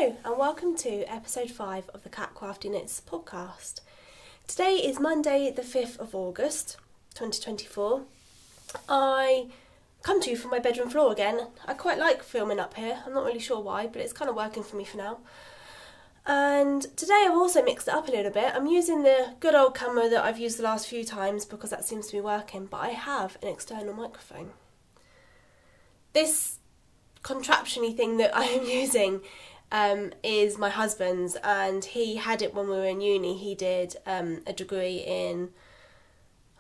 Hello and welcome to episode 5 of the Cat Crafty Knits Podcast. Today is Monday the 5th of August 2024. I come to you from my bedroom floor again. I quite like filming up here, I'm not really sure why, but it's kind of working for me for now. And today I've also mixed it up a little bit. I'm using the good old camera that I've used the last few times because that seems to be working, but I have an external microphone. This contraption-y thing that I am using is my husband's, and he had it when we were in uni. He did a degree in,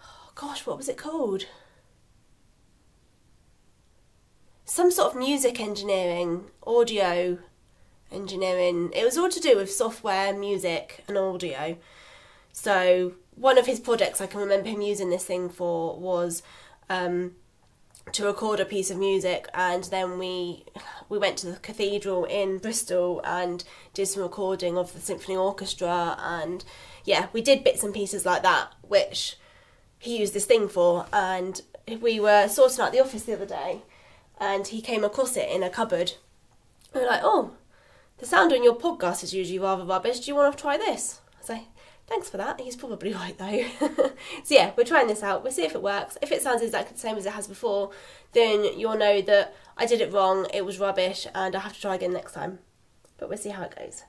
oh gosh, what was it called? Some sort of music engineering, audio engineering. It was all to do with software, music and audio. So one of his projects I can remember him using this thing for was to record a piece of music, and then we went to the cathedral in Bristol and did some recording of the symphony orchestra, and yeah, we did bits and pieces like that which he used this thing for. And we were sorting out the office the other day and he came across it in a cupboard. We were like, oh, the sound on your podcast is usually rather rubbish, do you want to try this? I was like, thanks for that, he's probably right though. So yeah, we're trying this out, we'll see if it works. If it sounds exactly the same as it has before, then you'll know that I did it wrong, it was rubbish, and I have to try again next time. But we'll see how it goes.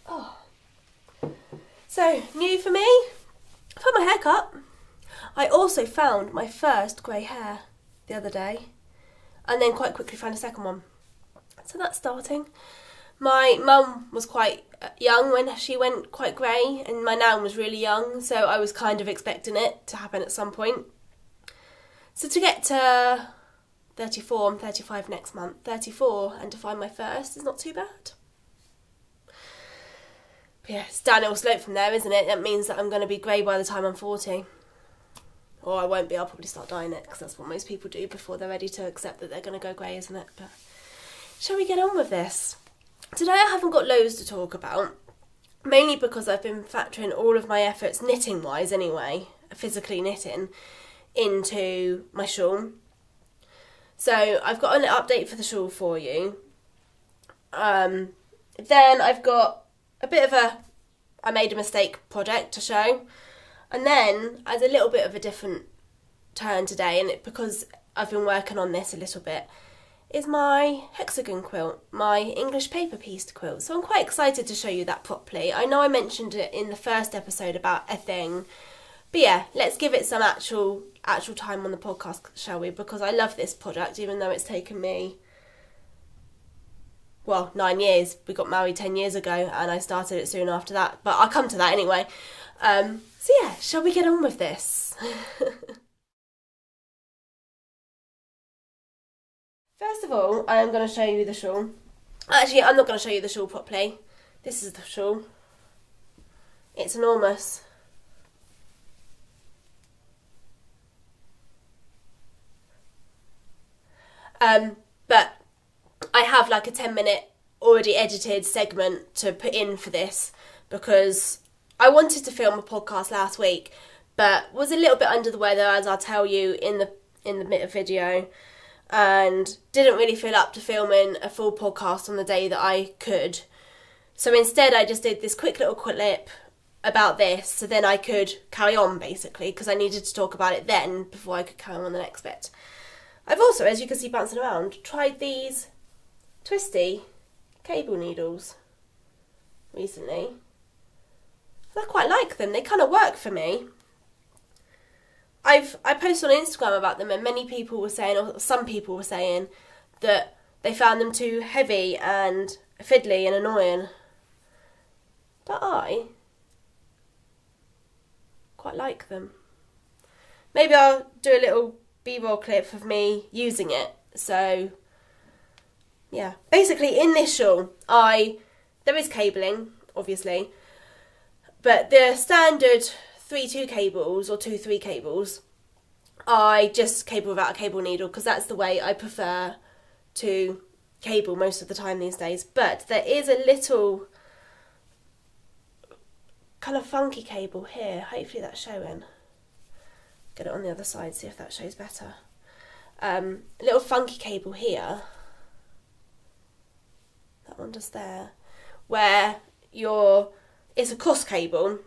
Oh. So, new for me, I've had my hair cut. I also found my first grey hair the other day, and then quite quickly found a second one. So that's starting. My mum was quite young when she went quite grey, and my nan was really young, so I was kind of expecting it to happen at some point. So to get to 34, I'm 35 next month, 34, and to find my first is not too bad. But yeah, it's downhill slope from there, isn't it? That means that I'm going to be grey by the time I'm 40. Or I won't be, I'll probably start dyeing it, because that's what most people do before they're ready to accept that they're going to go grey, isn't it? But shall we get on with this? Today I haven't got loads to talk about, mainly because I've been factoring all of my efforts, knitting-wise anyway, physically knitting, into my shawl. So I've got an update for the shawl for you. Then I've got a bit of a I made a mistake project to show. And then, as a little bit of a different turn today, and because I've been working on this a little bit, is my hexagon quilt, my English paper pieced quilt. So I'm quite excited to show you that properly. I know I mentioned it in the first episode about a thing, but yeah, let's give it some actual time on the podcast, shall we? Because I love this project, even though it's taken me, well, 9 years. We got married 10 years ago and I started it soon after that, but I'll come to that anyway. So yeah, shall we get on with this? First of all, I am going to show you the shawl. Actually, I'm not going to show you the shawl properly. This is the shawl. It's enormous. But I have like a 10-minute already edited segment to put in for this, because I wanted to film a podcast last week, but was a little bit under the weather, as I'll tell you in the video, and didn't really feel up to filming a full podcast on the day that I could. So instead I just did this quick little clip about this, so then I could carry on basically, because I needed to talk about it then before I could carry on the next bit. I've also, as you can see bouncing around, tried these twisty cable needles recently. I quite like them, they kind of work for me. I posted on Instagram about them, and many people were saying, or some people were saying, that they found them too heavy and fiddly and annoying. But I quite like them. Maybe I'll do a little B-roll clip of me using it. So yeah, basically in this shawl, there is cabling, obviously, but the standard 3-2 cables or 2-3 cables, I just cable without a cable needle, because that's the way I prefer to cable most of the time these days. But there is a little kind of funky cable here. Hopefully that's showing. Get it on the other side, see if that shows better. A little funky cable here that one just there, where it's a cross cable.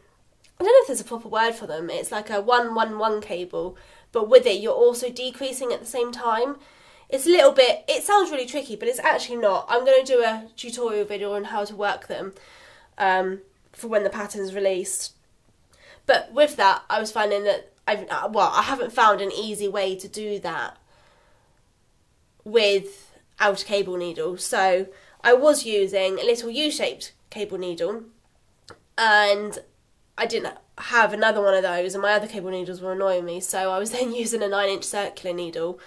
I don't know if there's a proper word for them. It's like a 1-1-1 cable, but with it you're also decreasing at the same time. It's a little bit, it sounds really tricky, but it's actually not. I'm going to do a tutorial video on how to work them for when the pattern's released. But with that, I was finding that I haven't found an easy way to do that without a cable needle. So I was using a little U-shaped cable needle, and I didn't have another one of those, and my other cable needles were annoying me, so I was then using a 9-inch circular needle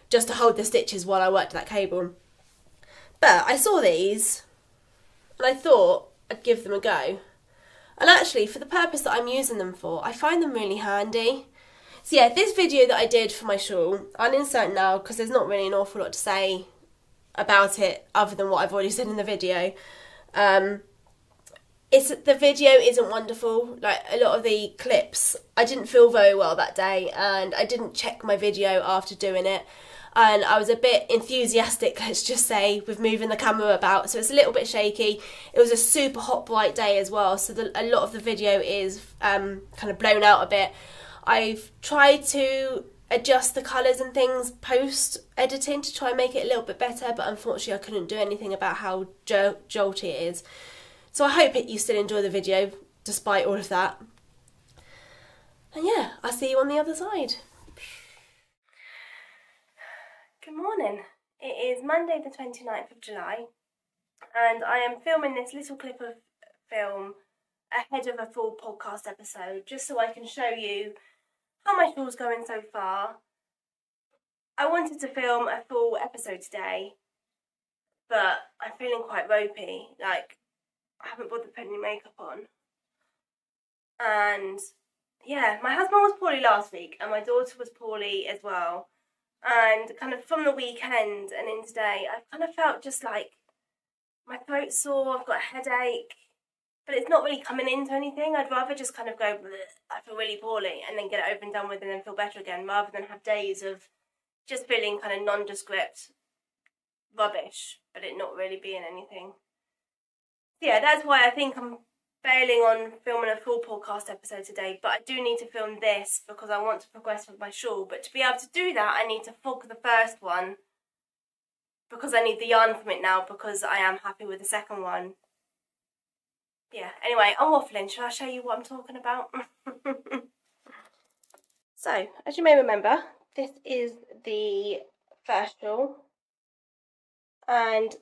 just to hold the stitches while I worked that cable. But I saw these and I thought I'd give them a go. And actually, for the purpose that I'm using them for, I find them really handy. So yeah, this video that I did for my shawl, I'll insert now because there's not really an awful lot to say about it other than what I've already said in the video. The video isn't wonderful. Like, a lot of the clips, I didn't feel very well that day, and I didn't check my video after doing it. And I was a bit enthusiastic, let's just say, with moving the camera about, so it's a little bit shaky. It was a super hot, bright day as well, so a lot of the video is kind of blown out a bit. I've tried to adjust the colours and things post-editing to try and make it a little bit better, but unfortunately I couldn't do anything about how jolty it is. So I hope you still enjoy the video, despite all of that. And yeah, I'll see you on the other side. Good morning. It is Monday the 29th of July, and I am filming this little clip of film ahead of a full podcast episode, just so I can show you how my shawl's going so far. I wanted to film a full episode today, but I'm feeling quite ropey, like I haven't bothered putting any makeup on. And yeah, my husband was poorly last week and my daughter was poorly as well. And kind of from the weekend and in today, I've kind of felt just like my throat's sore, I've got a headache, but it's not really coming into anything. I'd rather just kind of go, I feel really poorly, and then get it over and done with and then feel better again, rather than have days of just feeling kind of nondescript rubbish, but it not really being anything. Yeah, that's why I think I'm failing on filming a full podcast episode today, but I do need to film this because I want to progress with my shawl. But to be able to do that, I need to fog the first one because I need the yarn from it now, because I am happy with the second one. Yeah, anyway, I'm waffling. Shall I show you what I'm talking about? So, as you may remember, this is the first shawl, and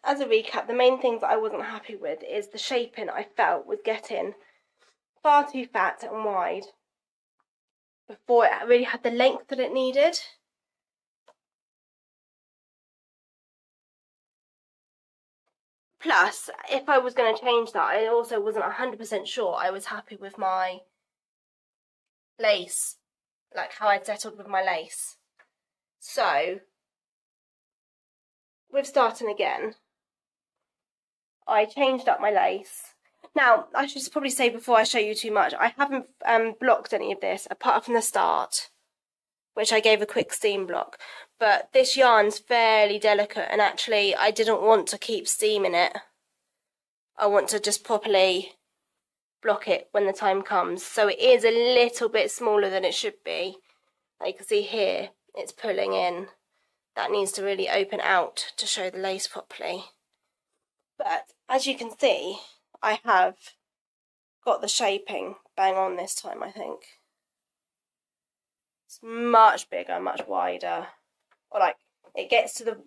as a recap, the main things that I wasn't happy with is the shaping I felt was getting far too fat and wide before it really had the length that it needed. Plus, if I was going to change that, I also wasn't 100% sure I was happy with my lace, like how I'd settled with my lace. So, with starting again, I changed up my lace. Now, I should probably say before I show you too much, I haven't blocked any of this apart from the start, which I gave a quick steam block. But this yarn's fairly delicate, and actually I didn't want to keep steaming it. I want to just properly block it when the time comes. So it is a little bit smaller than it should be. Like you can see here, it's pulling in. That needs to really open out to show the lace properly. But as you can see, I have got the shaping bang on this time, I think. It's much bigger, much wider. Or like, it gets to the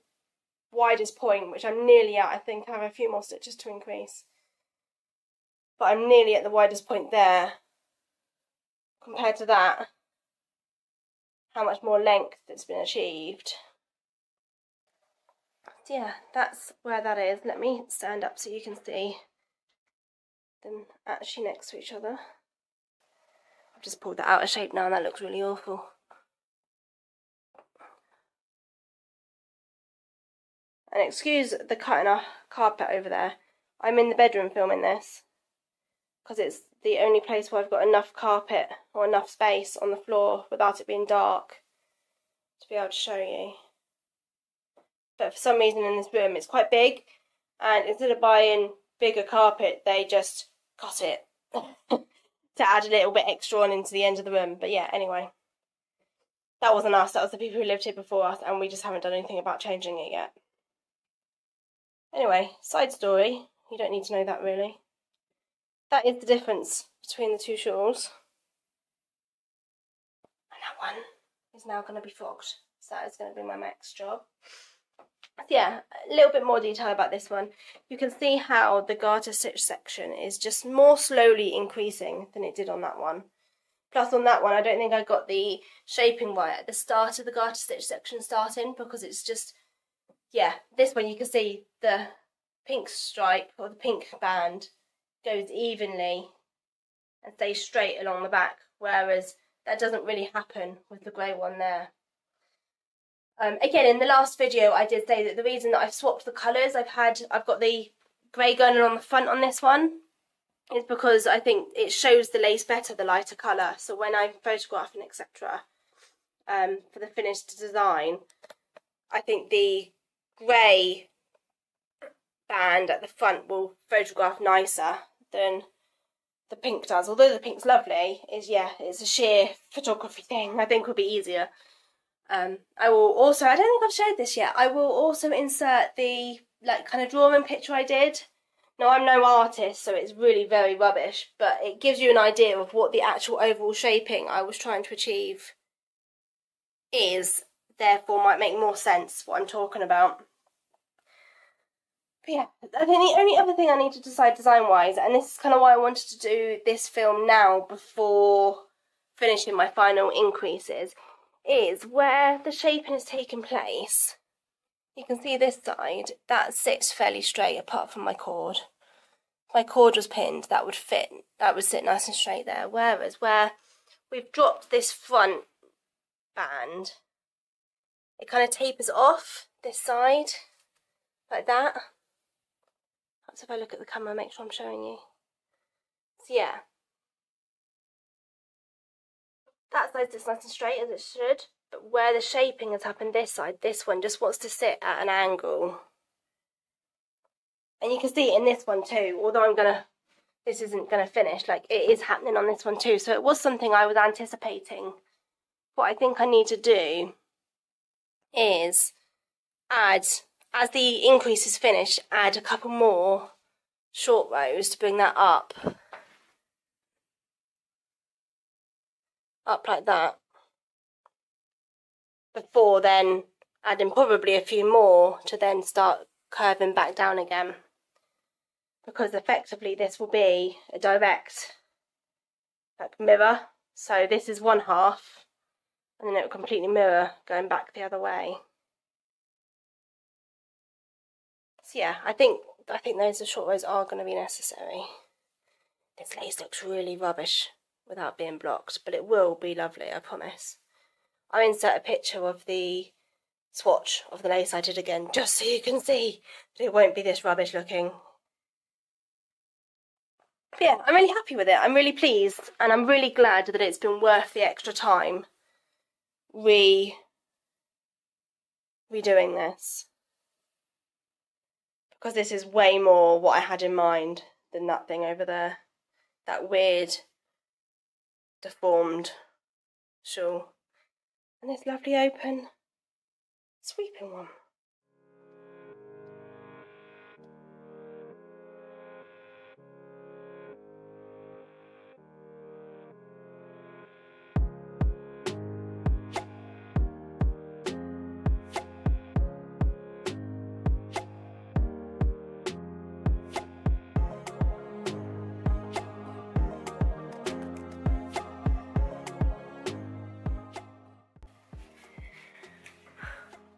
widest point, which I'm nearly at. I think I have a few more stitches to increase. But I'm nearly at the widest point there. Compared to that, how much more length it's been achieved. Yeah, that's where that is. Let me stand up so you can see them actually next to each other. I've just pulled that out of shape now and that looks really awful. And excuse the cutting off carpet over there. I'm in the bedroom filming this because it's the only place where I've got enough carpet or enough space on the floor without it being dark to be able to show you. But for some reason in this room it's quite big and instead of buying bigger carpet, they just cut it to add a little bit extra on into the end of the room. But yeah, anyway, that wasn't us, that was the people who lived here before us, and we just haven't done anything about changing it yet. Anyway, side story, you don't need to know that really. That is the difference between the two shawls. And that one is now going to be fogged, so that is going to be my next job. Yeah, a little bit more detail about this one. You can see how the garter stitch section is just more slowly increasing than it did on that one. Plus on that one, I don't think I got the shaping right at the start of the garter stitch section starting, because it's just, yeah, this one you can see the pink stripe or the pink band goes evenly and stays straight along the back, whereas that doesn't really happen with the grey one there. Again, in the last video I did say that the reason that I've swapped the colours, I've got the grey going on the front on this one, is because I think it shows the lace better, the lighter colour. So when I'm photographing, etc., for the finished design, I think the grey band at the front will photograph nicer than the pink does. Although the pink's lovely, it's a sheer photography thing. I think will be easier. I will also, I don't think I've showed this yet, I will also insert the kind of drawing picture I did. Now, I'm no artist, so it's really very rubbish, but it gives you an idea of what the actual overall shaping I was trying to achieve is, therefore might make more sense what I'm talking about. But yeah, I think the only other thing I need to decide design-wise, and this is kind of why I wanted to do this film now before finishing my final increases, is where the shaping has taken place. You can see this side, that sits fairly straight apart from my cord. If my cord was pinned, that would sit nice and straight there. Whereas where we've dropped this front band, it kind of tapers off this side, like that. Perhaps if I look at the camera, make sure I'm showing you. So yeah. That side's just nice and straight as it should, but where the shaping has happened this side, this one just wants to sit at an angle. And you can see it in this one too, although this isn't gonna finish, like it is happening on this one too, so it was something I was anticipating. What I think I need to do is add, as the increase is finished, add a couple more short rows to bring that up like that, before then adding probably a few more to then start curving back down again, because effectively this will be a direct mirror. So this is one half and then it will completely mirror going back the other way. So yeah, I think those short rows are going to be necessary. This lace looks really rubbish without being blocked, but it will be lovely, I promise. I'll insert a picture of the swatch of the lace I did again, just so you can see that it won't be this rubbish looking. But yeah, I'm really happy with it. I'm really pleased, and I'm really glad that it's been worth the extra time redoing this. Because this is way more what I had in mind than that thing over there. That weird, deformed shawl. And this lovely open sweeping one.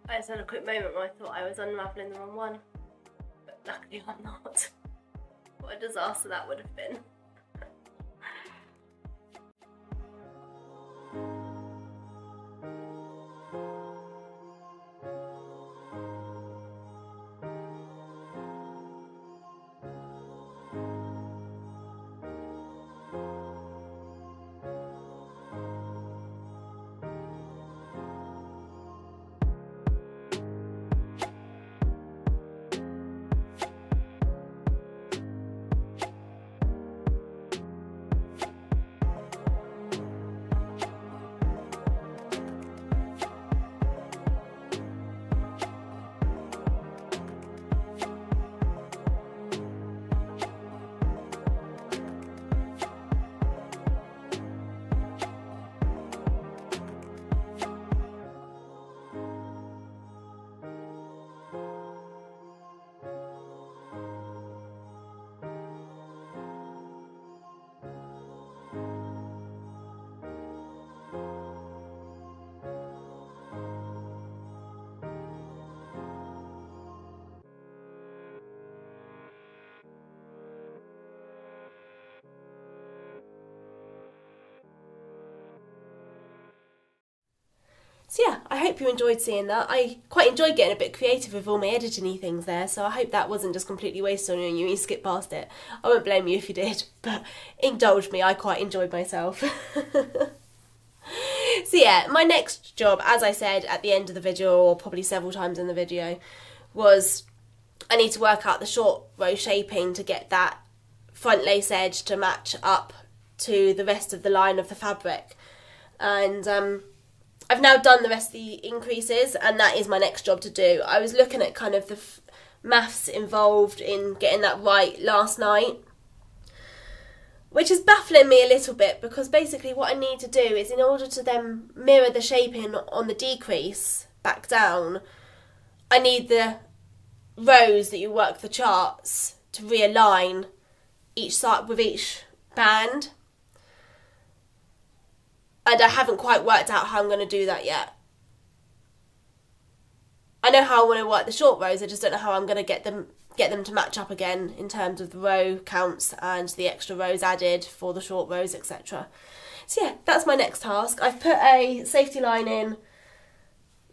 I just had a quick moment where I thought I was unravelling the wrong one, but luckily I'm not. What a disaster that would have been. So yeah, I hope you enjoyed seeing that. I quite enjoyed getting a bit creative with all my editing-y things there, so I hope that wasn't just completely wasted on you and you skip past it. I won't blame you if you did, but indulge me, I quite enjoyed myself. So yeah, my next job, as I said at the end of the video, or probably several times in the video, was I need to work out the short row shaping to get that front lace edge to match up to the rest of the line of the fabric. And I've now done the rest of the increases, and that is my next job to do. I was looking at kind of the maths involved in getting that right last night, which is baffling me a little bit, because basically what I need to do is, in order to then mirror the shaping on the decrease back down, I need the rows that you work the charts to realign each side with each band. And I haven't quite worked out how I'm going to do that yet. I know how I want to work the short rows, I just don't know how I'm going to get them to match up again in terms of the row counts and the extra rows added for the short rows, etc. So yeah, that's my next task. I've put a safety line in,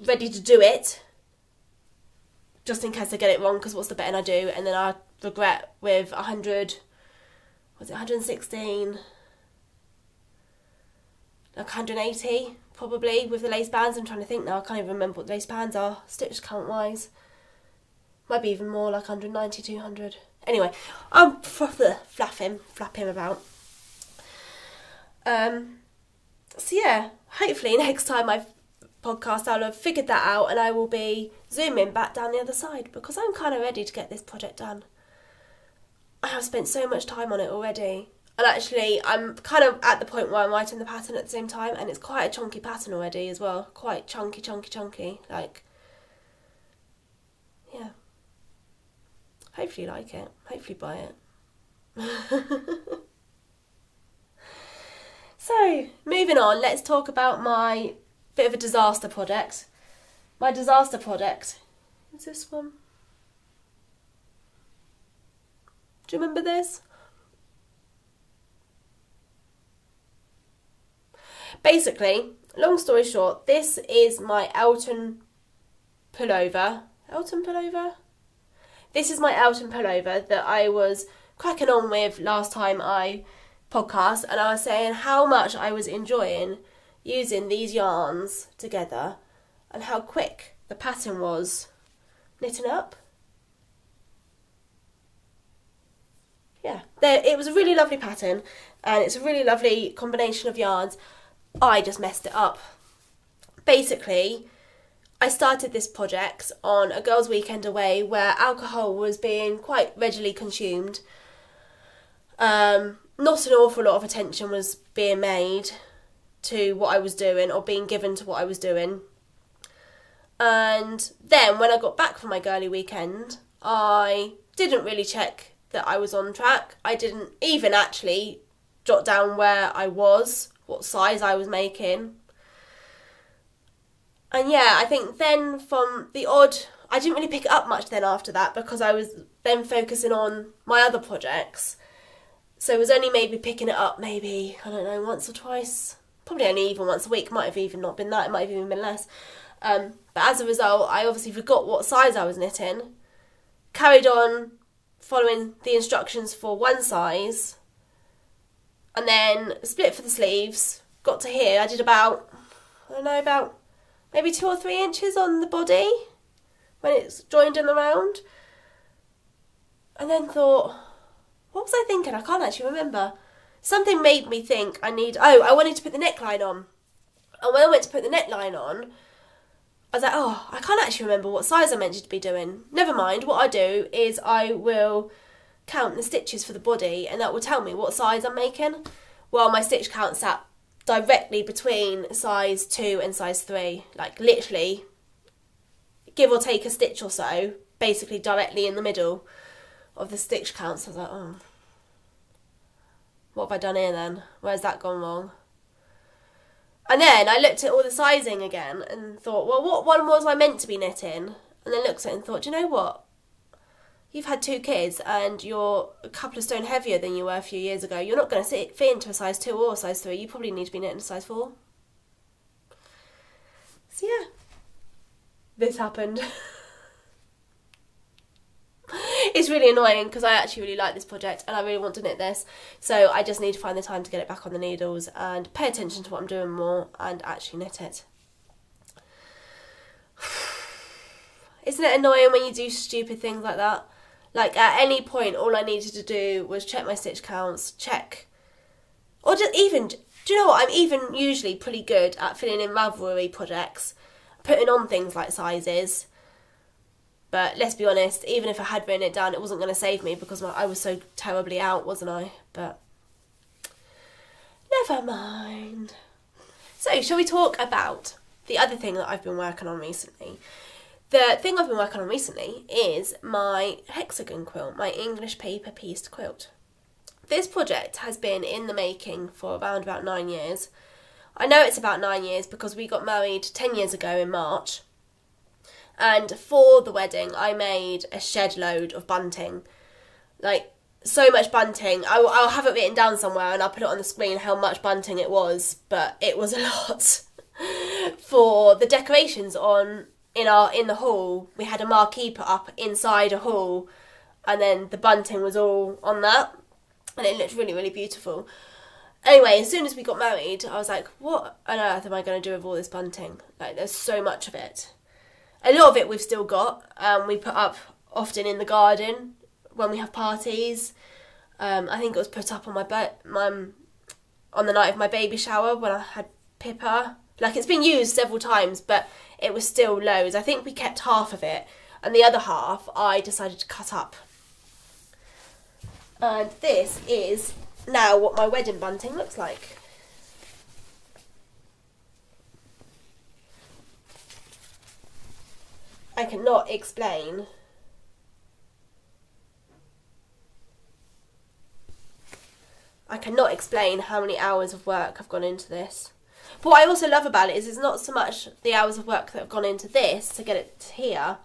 ready to do it, just in case I get it wrong, because what's the betting I do, and then I regret with 116... like 180 probably with the lace bands. I'm trying to think now, I can't even remember what the lace bands are stitch count wise. Might be even more, like 190, 200. Anyway, I'm flapping about. So yeah, hopefully next time I podcast I'll have figured that out, and I will be zooming back down the other side, because I'm kind of ready to get this project done. I have spent so much time on it already. And actually, I'm kind of at the point where I'm writing the pattern at the same time, and it's quite a chunky pattern already as well. Quite chunky. Like, yeah. Hopefully you like it. Hopefully buy it. So, moving on, let's talk about my bit of a disaster project. My disaster project is this one. Do you remember this? Basically, long story short, this is my Elton Pullover. Elton Pullover? This is my Elton Pullover that I was cracking on with last time I podcast, and I was saying how much I was enjoying using these yarns together and how quick the pattern was knitting up. Yeah, it was a really lovely pattern, and it's a really lovely combination of yarns. I just messed it up. Basically, I started this project on a girls' weekend away where alcohol was being quite readily consumed. Not an awful lot of attention was being made to what I was doing, or being given to what I was doing. And then when I got back from my girly weekend, I didn't really check that I was on track. I didn't even actually jot down where I was, what size I was making. And yeah, I think then from the odd, I didn't really pick it up much then after that, because I was then focusing on my other projects. So it was only maybe picking it up maybe, I don't know, once or twice. Probably only even once a week, might have even not been that, it might have even been less. But as a result, I obviously forgot what size I was knitting, carried on following the instructions for one size, and then split for the sleeves. Got to here, I did about, I don't know, about maybe 2 or 3 inches on the body when it's joined in the round. And then thought, what was I thinking? I can't actually remember. Something made me think I wanted to put the neckline on. And when I went to put the neckline on, I was like, oh, I can't actually remember what size I meant to be doing. Never mind, what I do is I will count the stitches for the body, and that will tell me what size I'm making. Well, my stitch count sat directly between size 2 and size 3. Like, literally, give or take a stitch or so, basically directly in the middle of the stitch count. So I was like, oh, what have I done here then? Where's that gone wrong? And then I looked at all the sizing again and thought, well, what one was I meant to be knitting? And then looked at it and thought, do you know what? You've had 2 kids and you're a couple of stone heavier than you were a few years ago. You're not going to fit into a size 2 or a size 3. You probably need to be knitting a size 4. So yeah, this happened. It's really annoying because I actually really like this project and I really want to knit this. So I just need to find the time to get it back on the needles and pay attention to what I'm doing more and actually knit it. Isn't it annoying when you do stupid things like that? Like at any point all I needed to do was check my stitch counts, or just even, do you know what, I'm even usually pretty good at filling in Ravelry projects, putting on things like sizes. But let's be honest, even if I had written it down, it wasn't going to save me because I was so terribly out, wasn't I? But never mind. So, shall we talk about the other thing that I've been working on recently? The thing I've been working on recently is my hexagon quilt, my English paper pieced quilt. This project has been in the making for around about 9 years. I know it's about 9 years because we got married 10 years ago in March. And for the wedding, I made a shed load of bunting. Like, so much bunting. I'll have it written down somewhere and I'll put it on the screen how much bunting it was. But it was a lot. For the decorations in the hall, we had a marquee put up inside a hall. And then the bunting was all on that. And it looked really, really beautiful. Anyway, as soon as we got married, I was like, what on earth am I going to do with all this bunting? Like, there's so much of it. A lot of it we've still got. We put up often in the garden when we have parties. I think it was put up on on the night of my baby shower when I had Pippa. Like, it's been used several times, but it was still loads. I think we kept half of it, and the other half I decided to cut up. And this is now what my wedding bunting looks like. I cannot explain how many hours of work have gone into this. But what I also love about it is it's not so much the hours of work that have gone into this to get it to here,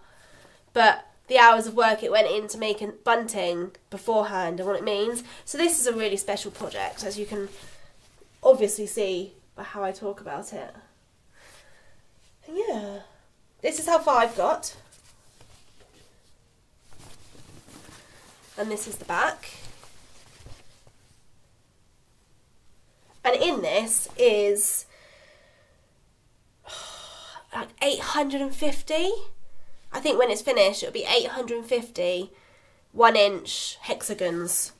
but the hours of work it went into making bunting beforehand and what it means. So this is a really special project, as you can obviously see by how I talk about it. And yeah. This is how far I've got. And this is the back. And in this is like 850. I think when it's finished it'll be 850 1-inch hexagons.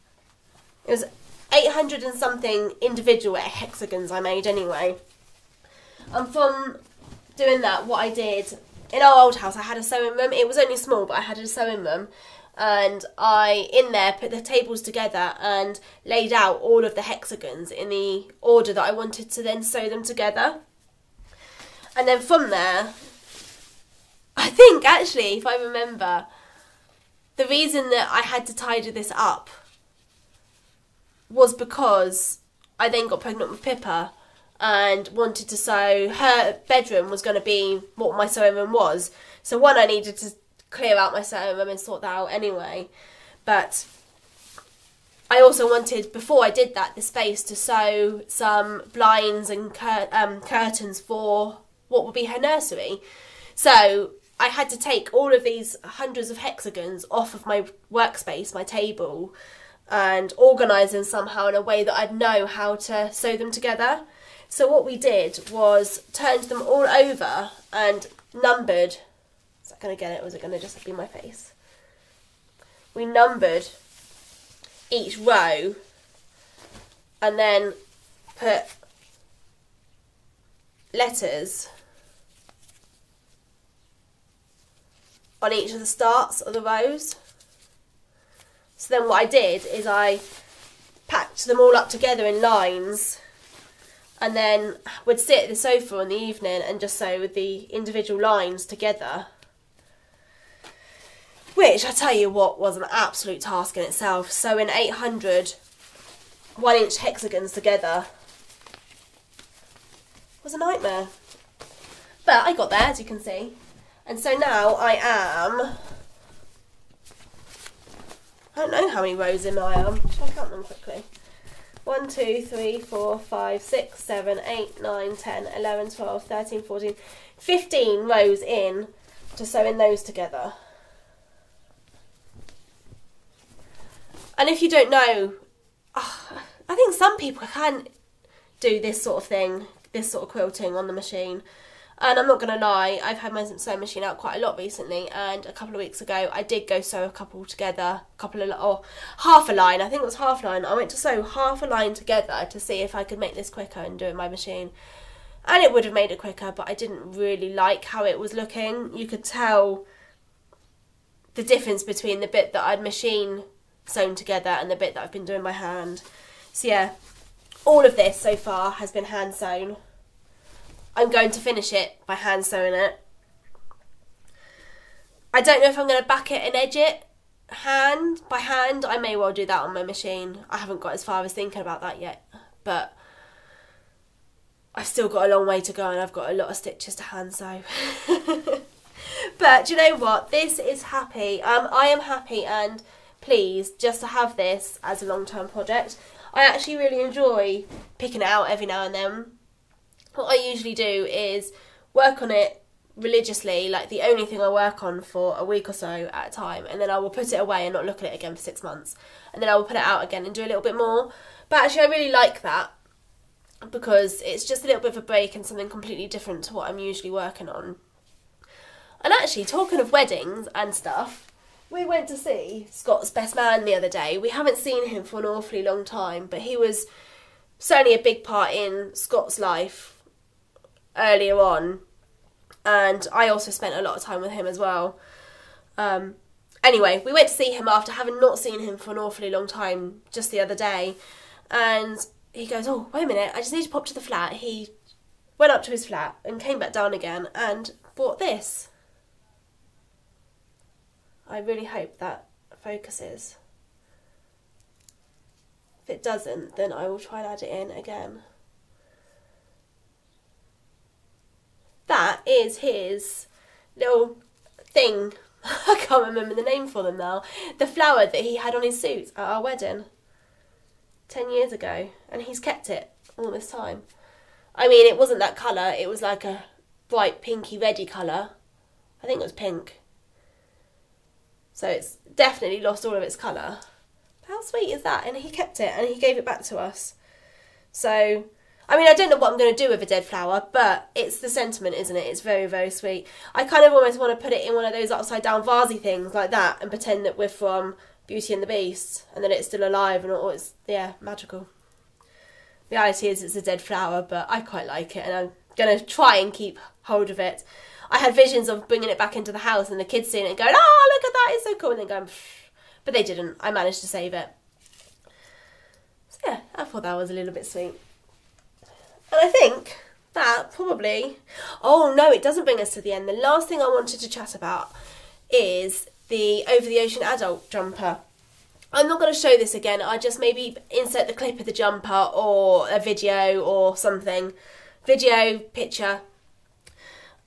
It was 800 and something individual hexagons I made anyway. And from doing that, what I did, in our old house I had a sewing room. It was only small, but I had a sewing room, and I in there put the tables together and laid out all of the hexagons in the order that I wanted to then sew them together. And then from there, I think actually, if I remember, the reason that I had to tidy this up was because I then got pregnant with Pippa and wanted to sew. Her bedroom was going to be what my sewing room was. So one, I needed to clear out my sewing room and sort that out anyway. But I also wanted, before I did that, the space to sew some blinds and curtains for what would be her nursery. So I had to take all of these hundreds of hexagons off of my workspace, my table, and organise them somehow in a way that I'd know how to sew them together. So what we did was turned them all over and numbered. Is that going to get it, or is it going to just be my face? We numbered each row and then put letters on each of the starts of the rows. So then what I did is I packed them all up together in lines, and then would sit at the sofa in the evening and just sew with the individual lines together. Which, I tell you what, was an absolute task in itself. Sewing 800 1-inch hexagons together was a nightmare. But I got there, as you can see. And so now I don't know how many rows in I am. Shall I count them quickly? 1, 2, 3, 4, 5, 6, 7, 8, 9, 10, 11, 12, 13, 14, 15 rows in to sewing those together. And if you don't know, I think some people can do this sort of thing, this sort of quilting on the machine. And I'm not going to lie, I've had my sewing machine out quite a lot recently, and a couple of weeks ago I did go sew a couple together, or half a line, I think it was half a line. I went to sew half a line together to see if I could make this quicker and do it in my machine. And it would have made it quicker, but I didn't really like how it was looking. You could tell the difference between the bit that I'd machine sewn together and the bit that I've been doing by hand. So yeah, all of this so far has been hand sewn. I'm going to finish it by hand sewing it. I don't know if I'm going to back it and edge it by hand. I may well do that on my machine. I haven't got as far as thinking about that yet, but I've still got a long way to go and I've got a lot of stitches to hand sew. But do you know what? This is happy. I am happy and pleased just to have this as a long-term project. I actually really enjoy picking it out every now and then. What I usually do is work on it religiously, like the only thing I work on for a week or so at a time, and then I will put it away and not look at it again for 6 months, and then I will put it out again and do a little bit more. But actually I really like that because it's just a little bit of a break and something completely different to what I'm usually working on. And actually, talking of weddings and stuff, we went to see Scott's best man the other day. We haven't seen him for an awfully long time, but he was certainly a big part in Scott's life earlier on, and I also spent a lot of time with him as well. Anyway, we went to see him after having not seen him for an awfully long time just the other day, and he goes, oh, wait a minute, I just need to pop to the flat. He went up to his flat and came back down again and bought this. I really hope that focuses. If it doesn't, then I will try and add it in again. That is his little thing. I can't remember the name for them now. The flower that he had on his suit at our wedding 10 years ago. And he's kept it all this time. I mean, it wasn't that colour. It was like a bright pinky reddy colour. I think it was pink. So it's definitely lost all of its colour. How sweet is that? And he kept it and he gave it back to us. So, I mean, I don't know what I'm going to do with a dead flower, but it's the sentiment, isn't it? It's very, very sweet. I kind of almost want to put it in one of those upside down vasey things like that and pretend that we're from Beauty and the Beast and that it's still alive and all. It's, yeah, magical. Reality is it's a dead flower, but I quite like it and I'm going to try and keep hold of it. I had visions of bringing it back into the house and the kids seeing it and going, oh, look at that, it's so cool, and then going, pfft. But they didn't. I managed to save it. So yeah, I thought that was a little bit sweet. And I think that probably... Oh, no, it doesn't bring us to the end. The last thing I wanted to chat about is the Over the Ocean adult jumper. I'm not going to show this again. I'll just maybe insert the clip of the jumper or a video or something. Video, picture.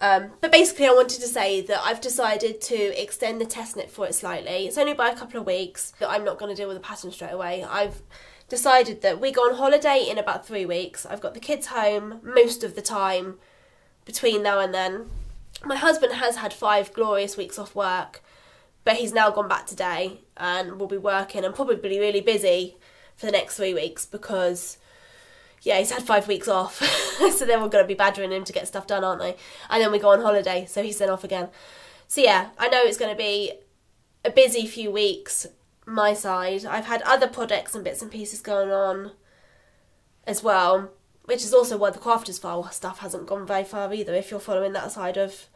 But basically I wanted to say that I've decided to extend the test knit for it slightly. It's only by a couple of weeks that I'm not going to deal with the pattern straight away. I've decided that we go on holiday in about 3 weeks. I've got the kids home most of the time between now and then. My husband has had 5 glorious weeks off work, but he's now gone back today and will be working and probably really busy for the next 3 weeks because, yeah, he's had 5 weeks off. So they're all going to be badgering him to get stuff done, aren't they? And then we go on holiday, so he's then off again. So yeah, I know it's going to be a busy few weeks my side. I've had other projects and bits and pieces going on as well, which is also why the Crafters File stuff hasn't gone very far either, if you're following that side of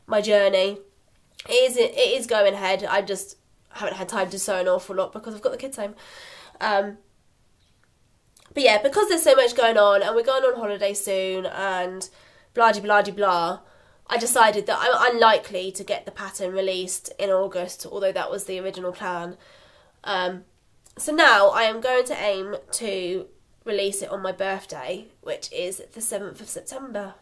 my journey. It is going ahead. I just haven't had time to sew an awful lot because I've got the kids home. But yeah, because there's so much going on and we're going on holiday soon and blah-de-blah-de-blah, I decided that I'm unlikely to get the pattern released in August, although that was the original plan. So now I am going to aim to release it on my birthday, which is the 7th of September.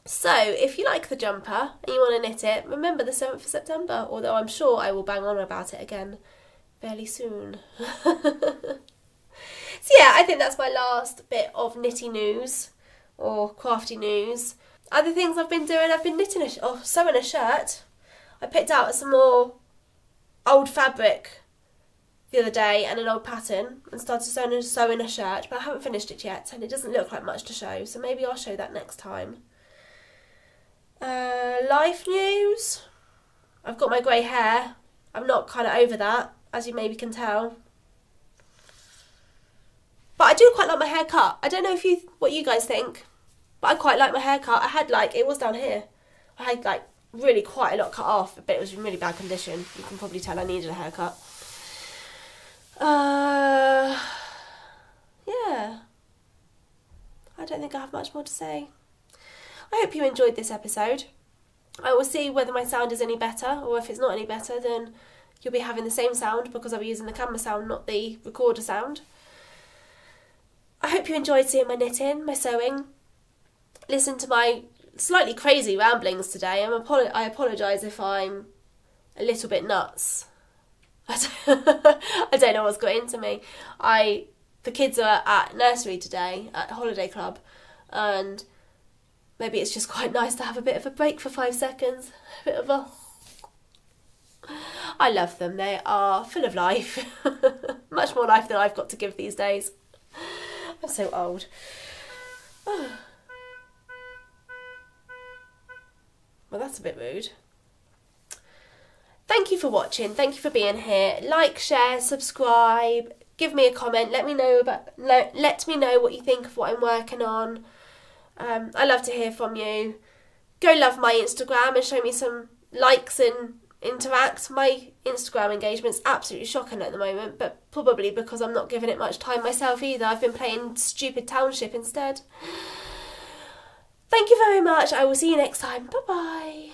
So if you like the jumper and you want to knit it, remember the 7th of September, although I'm sure I will bang on about it again fairly soon. So yeah, I think that's my last bit of knitty news or crafty news. Other things I've been doing, I've been knitting sewing a shirt. I picked out some more old fabric the other day and an old pattern and started sewing a shirt, but I haven't finished it yet and it doesn't look like much to show, so maybe I'll show that next time. Life news. I've got my grey hair. I'm not kind of over that, as you maybe can tell. But I do quite like my hair cut. I don't know what you guys think, but I quite like my hair cut. I had it was down here. I had really quite a lot cut off, but it was in really bad condition. You can probably tell I needed a haircut. Yeah. I don't think I have much more to say. I hope you enjoyed this episode. I will see whether my sound is any better, or if it's not any better, then you'll be having the same sound because I'll be using the camera sound, not the recorder sound. I hope you enjoyed seeing my knitting, my sewing. Listen to my slightly crazy ramblings today. I apologise if I'm a little bit nuts. I don't know what's got into me. The kids are at nursery today, at Holiday Club, and maybe it's just quite nice to have a bit of a break for 5 seconds. I love them. They are full of life. Much more life than I've got to give these days. I'm so old. Well, that's a bit rude. Thank you for watching. Thank you for being here. Like, share, subscribe. Give me a comment. Let me know what you think of what I'm working on. I love to hear from you. Go love my Instagram and show me some likes and interact. My Instagram engagement's absolutely shocking at the moment, but probably because I'm not giving it much time myself either. I've been playing stupid Township instead. Thank you very much. I will see you next time. Bye bye.